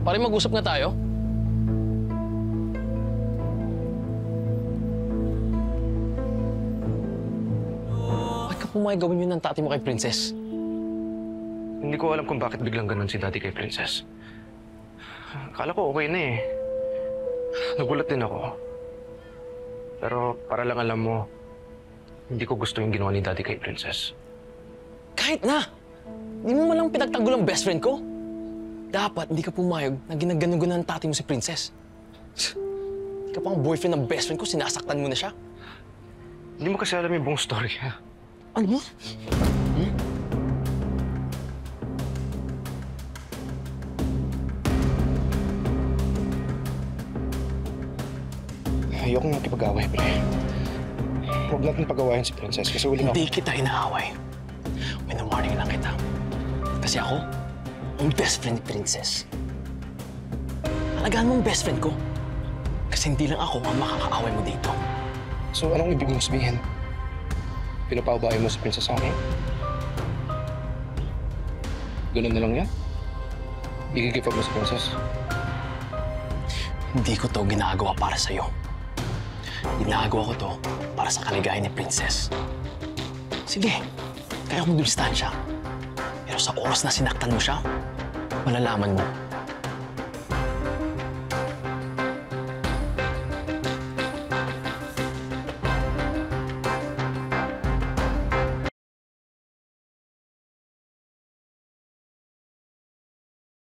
Pare, mag-usap nga tayo. Bakit ka pumayag gawin yun ng tati mo kay Princess? Hindi ko alam kung bakit biglang ganun si Daddy kay Princess. Akala ko okay na eh. Nagulat din ako. Pero para lang alam mo, hindi ko gusto yung ginawa ni Daddy kay Princess. Kahit na! Hindi mo malang pinagtanggol ang best friend ko. Dapat hindi ka pumayag na ginaganon-ganon ng tati mo si Princess. Hindi ka pa ang boyfriend ng best friend ko, sinasaktan mo na siya. Hindi mo kasi alam yung buong story. Ano? Ayokong makipag-away, pre. Huwag natin pag-awayan si Princess kasi huling ako. Hindi kita inaaway. Winawarning lang kita. Kasi ako, ang best friend ni Princess. Alagaan mo ang best friend ko. Kasi hindi lang ako ang makakaaway mo dito. So anong ibig mong sabihin? Pinapaubahay mo si Princess sa akin? Ganun na lang yan? Igigip mo si Princess? Hindi ko to ginagawa para sa'yo. Ginagawa ko to para sa kaligayahan ni Princess. Sige, kaya kong dulistahan siya. Pero sa oras na sinaktan mo siya, malalaman mo